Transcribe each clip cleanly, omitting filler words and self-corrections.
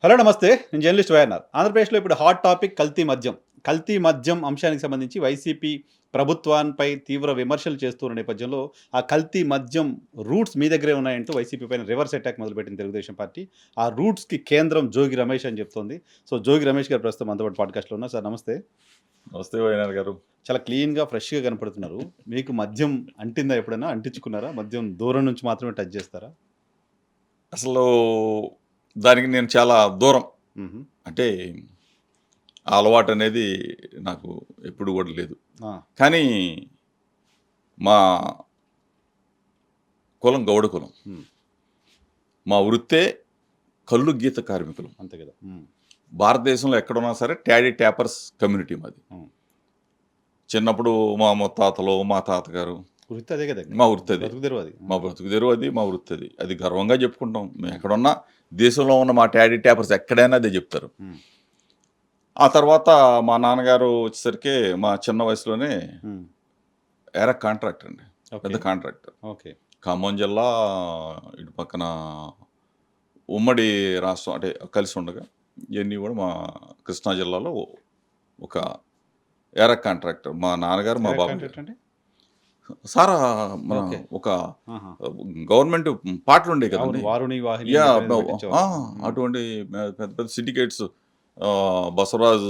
Hello నమస్తే. నేను journalist YNR. ఆంధ్రప్రదేశ్‌లో ఇప్పుడు హాట్ టాపిక్ కల్తీ మద్యం. కల్తీ మద్యం అంశానికి సంబంధించి వైసీపీ ప్రభుత్వానిపై తీవ్ర విమర్శలు చేస్తున్న నేపథ్యంలో, ఆ కల్తీ మద్యం రూట్స్ మీ దగ్గరే ఉన్నాయంటూ వైసీపీ పైన రివర్స్ అటాక్ మొదలుపెట్టింది తెలుగుదేశం పార్టీ. ఆ రూట్స్‌కి కేంద్రం జోగి రమేష్ అని చెప్తోంది. సో, జోగి రమేష్ గారు ప్రస్తుతం మనతో పాటు పాడ్‌కాస్ట్‌లో ఉన్నారు. సార్ నమస్తే. నమస్తే వైఎన్ఆర్ గారు. చాలా క్లీన్‌గా, ఫ్రెష్‌గా కనపడుతున్నారు. మీకు మద్యం అంటిందా ఎప్పుడైనా? అంటించుకున్నారా? మద్యం దూరం నుంచి మాత్రమే టచ్ చేస్తారా? అసలు దానికి నేను చాలా దూరం. హుహు. అంటే ఆ అలవాటు అనేది నాకు ఎప్పుడు కూడా లేదు. ఆ! కానీ మా కులం గౌడ కులం. హ్మ్. మా వృత్తే కల్లు గీత కార్మికులు. అంతే కదా! హ్మ్. భారతదేశంలో ఎక్కడున్నా సరే ట్యాడీ ట్యాపర్స్ కమ్యూనిటీ మాది. హ్మ్. చిన్నప్పుడు మా ముత్తాతలు, మా తాతగారు, వృత్తి అదే కదా! మా వృత్తి అది. బతుకు తెరువు అది. మా బ్రతుకు తెరువు అది, మా వృత్తి అది. అది గర్వంగా చెప్పుకుంటాం. మేము ఎక్కడున్నా దేశంలో ఉన్న మా ట్యాడీ ట్యాపర్స్ ఎక్కడైనా అదే చెప్తారు. హ్మ్. ఆ తర్వాత మా నాన్నగారు వచ్చేసరికి మా చిన్న వయసులోనే హ్మ్. ఏరా కాంట్రాక్టర్ అండి. ఓకే. పెద్ద కాంట్రాక్టర్. ఓకే. ఖమ్మం జిల్లా ఇటు పక్కన ఉమ్మడి రాష్ట్రం అంటే కలిసి ఉండగా ఇవన్నీ కూడా మా కృష్ణా జిల్లాలో ఒక ఏరా కాంట్రాక్టర్. మా నాన్నగారు మా డైరెక్ట్ బాబాయ్ కాంట్రాక్ట్ అంటే? సారా మన ఓకే. ఒక ఆహా! గవర్నమెంట్ పాటలు ఉండేవి అవును. కదండి. 'వారుని వాహిని' యా అనేది పెట్టించేవాళ్ళు. హ్మ్. అటువంటి పెద్ద పెద్ద సిండికేట్స్ బసవరాజ్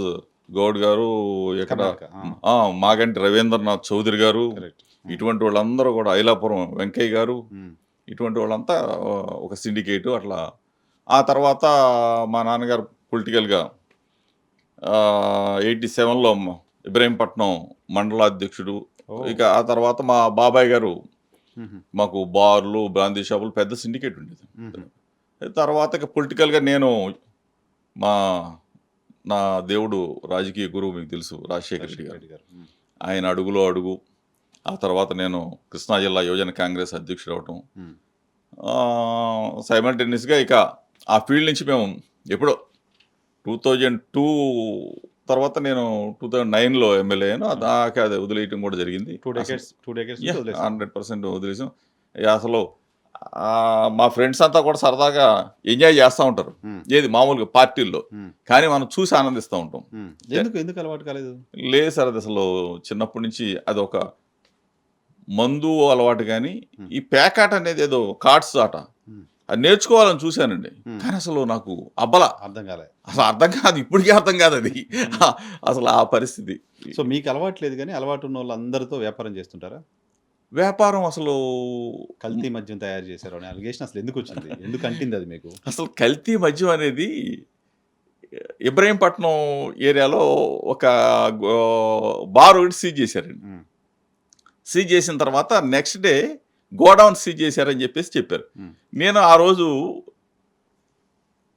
గౌడ్ గారు ఎక్కడ కర్ణాటక. ఆ! మాగంటి రవీంద్రనాథ్ చౌదరి గారు, కరెక్ట్. హ్మ్. ఇటువంటి వాళ్ళందరూ కూడా ఐలాపురం వెంకయ్య గారు, హ్మ్. ఇటువంటి వాళ్ళంతా ఒక సిండికేటు అట్లా. ఆ తర్వాత మా నాన్నగారు పొలిటికల్‌గా 87లో ఇబ్రహీంపట్నం మండలాధ్యక్షుడు. ఓహ్! ఇక ఆ తర్వాత మా బాబాయ్ గారు హుహు. మాకు బార్లు, బ్రాందీ షాపులు పెద్ద సిండికేట్ ఉండేది. హుహు. తర్వాత ఇక పొలిటికల్‌గా నేను మా నా దేవుడు రాజకీయ గురువు మీకు తెలుసు రాజశేఖర రెడ్డి రాజశేఖర గారు. రెడ్డి గారు. హ్మ్. ఆయన అడుగులో అడుగు. ఆ తర్వాత నేను కృష్ణా జిల్లా యువజన కాంగ్రెస్ అధ్యక్షుడు అవ్వటం. హ్మ్. సైమల్టేనియస్‌గా ఇక ఆ ఫీల్డ్ నుంచి మేము ఎప్పుడో 2002 తర్వాత నేను 2009లో ఎమ్మెల్యే అయ్యాను. ఆ! దాకా అది వదిలేయటం కూడా జరిగింది. 2 అసలు డేకేడ్స్ 2 డేకేడ్స్ నుంచి వదిలేసారు. 100% వదిలేసాం. ఇక అసలు మా ఫ్రెండ్స్ అంతా కూడా సరదాగా ఎంజాయ్ చేస్తా ఉంటారు. హ్మ్. ఏది మామూలుగా పార్టీల్లో. హ్మ్. కానీ మనం చూసి ఆనందిస్తా ఉంటాం. హ్మ్. తే ఎందుకు అలవాటు కాలేదు? లేదు సార్ అది అసలు చిన్నప్పటి నుంచి అదొక మందు అలవాటు గాని, హ్మ్. ఈ పేకాట అనేది ఏదో కార్డ్స్ ఆట. హ్మ్. అది నేర్చుకోవాలని చూశానండి. హ్మ్. కానీ అసలు నాకు అబ్బల. అర్థం కాలే. అసలు అర్థం కాదు. ఇప్పటికీ అర్థం కాదది. హ్మ్. అసలు ఆ పరిస్థితి. సో, మీకు అలవాటు లేదు గానీ, అలవాటు ఉన్నోళ్ళందరితో వ్యాపారం చేస్తుంటారా? వ్యాపారం అసలు కల్తీ మద్యం తయారు చేశారు అనే అలిగేషన్ అసలు ఎందుకొచ్చింది? ఎందుకు అంటిందది మీకు? అసలు కల్తీ మద్యం అనేది ఇబ్రహీంపట్నం ఏరియాలో ఒక గో బార్ ఒకటి సీజ్ చేశారండి. హ్మ్. సీజ్ చేసిన తర్వాత నెక్స్ట్ డే గోడౌన్ సీజ్ చేశారని చెప్పారు. హ్మ్. నేను ఆ రోజు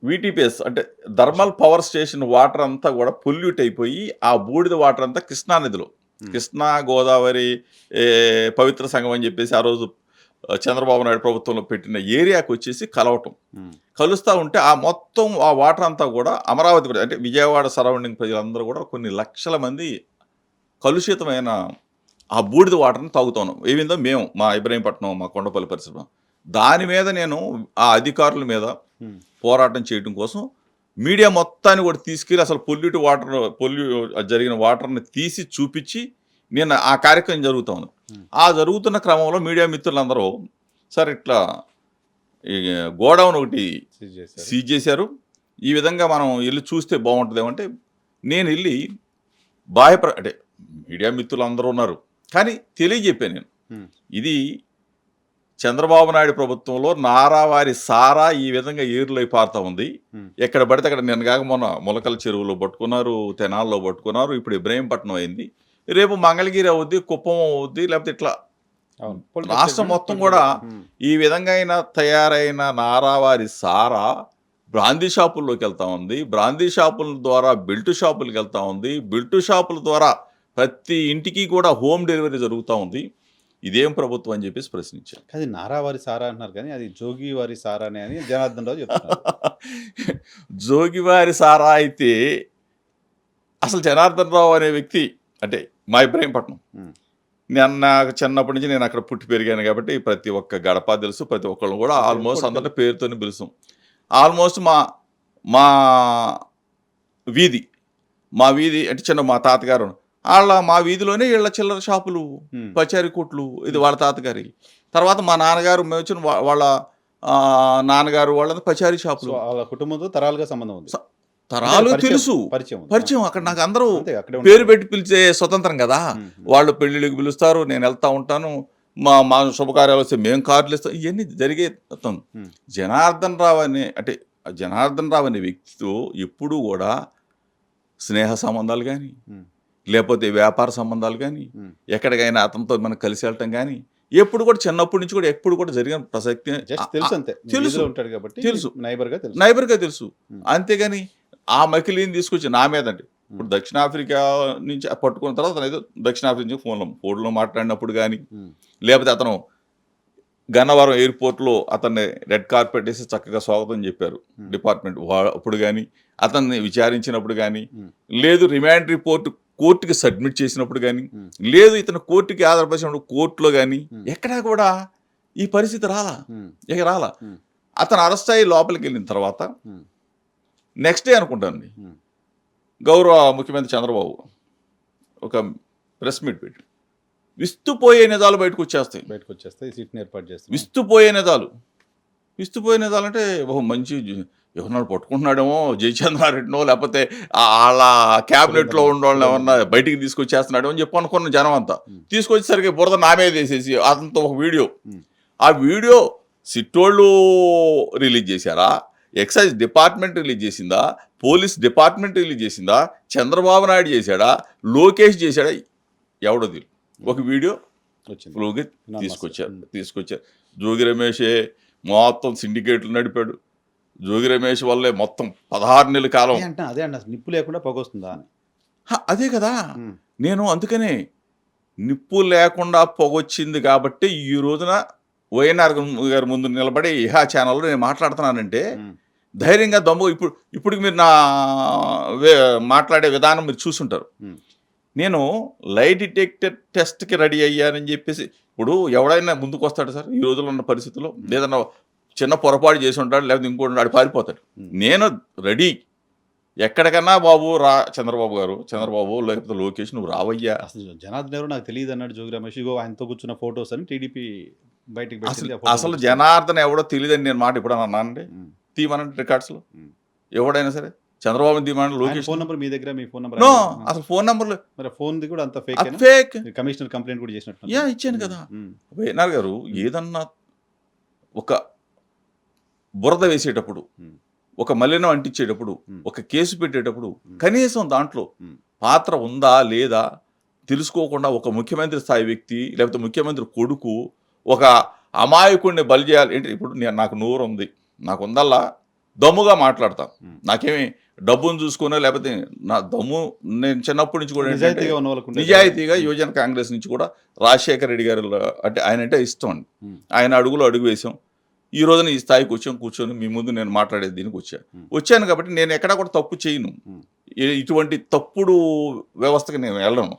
వీటీపీఎస్ అంటే థర్మల్ పవర్ స్టేషన్ వాటర్ అంతా కూడా పొల్యూట్ అయిపోయి ఆ బూడిద వాటర్ అంతా కృష్ణా నదిలో హ్మ్. కృష్ణా గోదావరి ఏ, పవిత్ర సంఘం అని చెప్పేసి ఆ రోజు చంద్రబాబు నాయుడు ప్రభుత్వంలో పెట్టిన ఏరియాకి వచ్చేసి కలవటం హ్మ్. కలుస్తూ ఉంటే ఆ మొత్తం ఆ వాటర్ అంతా కూడా అమరావతి కూడా అంటే విజయవాడ సరౌండింగ్ ప్రజలందరూ కూడా కొన్ని లక్షల మంది కలుషితమైన ఆ బూడిద వాటర్ని తాగుతాను ఏవిందో మేము మా ఇబ్రహీంపట్నం మా కొండపల్లి పరిసరం దాని మీద నేను ఆ అధికారుల మీద హ్మ్. పోరాటం చేయడం కోసం మీడియా మొత్తాన్ని కూడా తీసుకెళ్ళి అసలు జరిగిన వాటర్ని తీసి చూపించి నేను ఆ కార్యక్రమం జరుగుతా ఉంది. హ్మ్. ఆ జరుగుతున్న క్రమంలో మీడియా మిత్రులందరూ సార్ ఇట్లా ఈ గోడౌన్ ఒకటి సీజ్ చేశారు. సీజ్ చేశారు. ఈ విధంగా మనం వెళ్ళి చూస్తే బాగుంటుందేమో అంటే నేను వెళ్ళి అంటే మీడియా మిత్రులు అందరూ ఉన్నారు. కానీ తెలియజెప్పాను నేను. హ్మ్. ఇది చంద్రబాబు నాయుడు ప్రభుత్వంలో నారావారి సారా ఈ విధంగా ఏరులై పారుతా ఉంది. హ్మ్. ఎక్కడ పడితే అక్కడ నిన్న కాక మొన్న మొలకల చెరువులో పట్టుకున్నారు, తెనాల్లో పట్టుకున్నారు. ఇప్పుడు ఇబ్రహీంపట్నం అయింది. రేపు మంగళగిరి అవుద్ది, కుప్పం అవుద్ది. లేకపోతే ఇట్లా అవును. పొలిటికల్ రాష్ట్రం స్టేట్మెంట్ మొత్తం కూడా పొలిటికల్ హ్మ్. ఈ విధంగా అయినా తయారైన నారావారి సారా బ్రాందీ షాపుల్లోకి వెళ్తా ఉంది. బ్రాందీ షాపుల ద్వారా బెల్ట్ షాపులకు వెళ్తా ఉంది. బెల్ట్ షాపుల ద్వారా ప్రతి ఇంటికి కూడా హోమ్ డెలివరీ జరుగుతూ ఉంది. ఇదేం ప్రభుత్వం అని చెప్పేసి ప్రశ్నించారు. అది నారావారి సారా అంటున్నారు కానీ, అది జోగి వారి సారానే అని జనార్దన్ రావు చెప్తున్నారు. జోగివారి సారా అయితే అసలు జనార్దన్ రావు అనే వ్యక్తి అంటే మా ఇబ్రహీంపట్నం. హ్మ్. నాకు చిన్నప్పటి నుంచి నేను అక్కడ పుట్టి పెరిగాను కాబట్టి ప్రతి ఒక్క గడప తెలుసు. ప్రతి ఒక్కళ్ళు కూడా ఓకే. ఆల్మోస్ట్ పొలిటికల్ అందరిని పేరుతోని పిలుస్తాం. ఆల్మోస్ట్ మా మా వీధి మా వీధి అంటే చిన్న మా తాతగారు మా వీధిలోనే వీళ్ళ చిల్లర షాపులు, ఉమ్. పచారీ కొట్లు, ఇది వాళ్ళ తాతగారి. తర్వాత మా నాన్నగారు మేము వచ్చిన వాళ్ళ నాన్నగారు వాళ్ళది పచారీ సో షాపులు. వాళ్ళ కుటుంబంతో తరాలుగా సంబంధం ఉంది. తరాలు పరిచయం- తెలుసు, పరిచయం ఉంది. పరిచయం. అక్కడ నాకు అందరూ అంతే, అక్కడే పేరు ఉంటారు. పెట్టి పిలిచే స్వతంత్రం కదా. ఉమ్, ఉమ్. వాళ్ళు పెళ్ళిళ్ళకి పిలుస్తారు, నేను వెళ్తా ఉంటాను. మా శుభకార్యాలు వస్తే మేము కార్డులు ఇస్తాం. ఇవన్నీ జరిగే తత్వం. ఉమ్. జనార్దన్ రావు అనే వ్యక్తితో ఎప్పుడూ కూడా స్నేహ సంబంధాలు కానీ, ఉమ్. లేకపోతే వ్యాపార సంబంధాలు కానీ, ఉమ్. ఎక్కడికైనా అతనితో మనం కలిసి వెళ్ళటం కానీ ఎప్పుడు కూడా చిన్నప్పటి నుంచి కూడా ఎప్పుడు కూడా జరిగిన ప్రసక్తి జస్ట్ తెలుసు అంతే. మీ తెలుసు. వీధిలో ఉంటాడు కాబట్టి తెలుసు. నైబర్ గా తెలుసు. నైబర్గా తెలుసు. ఉమ్. అంతేగాని ఆ మకిలీని తీసుకొచ్చి నా మీదండి. ఇప్పుడు దక్షిణాఫ్రికా నుంచి పట్టుకున్న తర్వాత అతను ఏదో దక్షిణాఫ్రికా నుంచి ఫోన్లో మాట్లాడినప్పుడు కానీ, ఉమ్. లేకపోతే అతను గన్నవరం ఎయిర్పోర్ట్లో అతన్ని రెడ్ కార్పెట్ వేసి చక్కగా స్వాగతం చెప్పారు డిపార్ట్మెంట్ అప్పుడు కానీ, అతన్ని విచారించినప్పుడు కానీ, ఉమ్. లేదు రిమాండ్ రిపోర్ట్ కోర్టుకి సబ్మిట్ చేసినప్పుడు కానీ, ఉమ్. లేదు ఇతను కోర్టుకి ఆధారపరిచినప్పుడు కోర్టులో కానీ ఉమ్. ఎక్కడా కూడా ఈ పరిస్థితి రాలా. ఉమ్. ఇక రాలా. ఉమ్. అతను అరెస్ట్ అయ్యి లోపలికి వెళ్ళిన తర్వాత ఉమ్. నెక్స్ట్ డే అనుకుంటానండి, ఉమ్. గౌరవ ముఖ్యమంత్రి చంద్రబాబు ఒక ప్రెస్ మీట్ పెట్టి విస్తుపోయే నిజాలు బయటకు వచ్చేస్తాయి. బయటకు వచ్చేస్తే ఈ సీట్ని ఏర్పాటు చేస్తాం. విస్తుపోయే నిజాలు అంటే మంచి ఎవరన్నా పట్టుకుంటున్నాడేమో, జయచంద్రారెడ్డినో లేకపోతే వాళ్ళ క్యాబినెట్లో ఉండవాళ్ళని ఎవరన్నా బయటికి తీసుకొచ్చేస్తున్నాడేమో అని చెప్పి అనుకున్న జనం అంతా. తీసుకొచ్చేసరికి బురద నా మీద వేసేసి అతనితో ఒక వీడియో, ఆ వీడియో సిట్టోళ్ళు రిలీజ్ చేశారా, ఎక్సైజ్ డిపార్ట్మెంట్ రిలీజ్ చేసిందా, పోలీస్ డిపార్ట్మెంట్ రిలీజ్ చేసిందా, చంద్రబాబు నాయుడు చేశాడా, లోకేష్ చేశాడా, ఎవడో తెలియదు. ఒక వీడియో వచ్చింది. ఫ్లోగా తీసుకొచ్చారు. జోగి రమేషే మొత్తం సిండికేట్లు నడిపాడు. జోగి రమేష్ వల్లే మొత్తం 16 నెలల కాలం. అదే అండి, అసలు నిప్పు లేకుండా పొగొస్తుందా అని. అదే కదా, ఉమ్. నేను అందుకనే నిప్పు లేకుండా పొగొచ్చింది కాబట్టి ఈ రోజున వైఎన్ఆర్ గారి ముందు నిలబడి ఇహా ఛానల్లో నేను మాట్లాడుతున్నానంటే ఉమ్. ధైర్యంగా దమ్ము. ఇప్పుడు మీరు నా మాట్లాడే విధానం మీరు చూసుంటారు. ఉమ్. నేను లై డిటెక్టర్ టెస్ట్కి రెడీ అయ్యానని చెప్పేసి, ఇప్పుడు ఎవడైనా ముందుకు వస్తాడు సార్ ఈ రోజుల్లో ఉన్న పరిస్థితుల్లో, లేదన్నా చిన్న పొరపాటు చేసి ఉంటాడు, లేకపోతే ఇంకోటి పారిపోతాడు. నేను రెడీ, ఎక్కడికన్నా బాబు రా చంద్రబాబు లేకపోతే లోకేష్ నువ్వు రావయ్యా. అసలు జనార్దన్ ఎవరో నాకు తెలియదు అన్నాడు జోగి రమేష్. ఇగో ఆయనతో కూర్చున్న ఫొటోస్ అని టీడీపీ బయటికి పెట్టింది. ఆ అసలు photos జనార్దన్ ఎవడో తెలియదని నేను మాట ఇప్పుడు అన్నానండి. ఉమ్. తీయమనండి రికార్డ్స్లో, ఉమ్. ఎవడైనా సరే చంద్రబాబు తీయమని, ఆయన లోకేష్. ఫోన్ నంబర్ మీ దగ్గర, మీ ఫోన్ నంబర్ నో, అసలు ఫోన్ నంబర్లు మరి ఫోన్ ది కూడా అంత ఫేక్ ఫేక్. కమిషనర్ కంప్లైంట్ కూడా చేసినట్టు. ఇచ్చాను కదా. వైఎన్ఆర్ గారు ఏదన్నా ఒక బురద వేసేటప్పుడు, ఒక మలినం అంటించేటప్పుడు, ఒక కేసు పెట్టేటప్పుడు కనీసం దాంట్లో పాత్ర ఉందా లేదా తెలుసుకోకుండా ఒక ముఖ్యమంత్రి స్థాయి వ్యక్తి లేకపోతే ముఖ్యమంత్రి కొడుకు ఒక అమాయకుడిని బలి చేయాలి ఏంటి? ఇప్పుడు నాకు నోరు ఉంది, నాకు ఉందల్లా దమ్ముగా మాట్లాడతాను. నాకేమి డబ్బును చూసుకున్నా లేకపోతే నా దమ్ము, నేను చిన్నప్పటి నుంచి కూడా నిజాయితీగా యువజన కాంగ్రెస్ నుంచి కూడా రాజశేఖర రెడ్డి గారు అంటే ఆయన అంటే ఇష్టం అండి. ఆయన అడుగులో అడుగు వేసాం. ఈ రోజున ఈ స్థాయికి కూర్చొని మీ ముందు నేను మాట్లాడేది దీనికి వచ్చాను కాబట్టి నేను ఎక్కడా కూడా తప్పు చేయను. ఇటువంటి తప్పుడు వ్యవస్థకి నేను వెళ్ళను.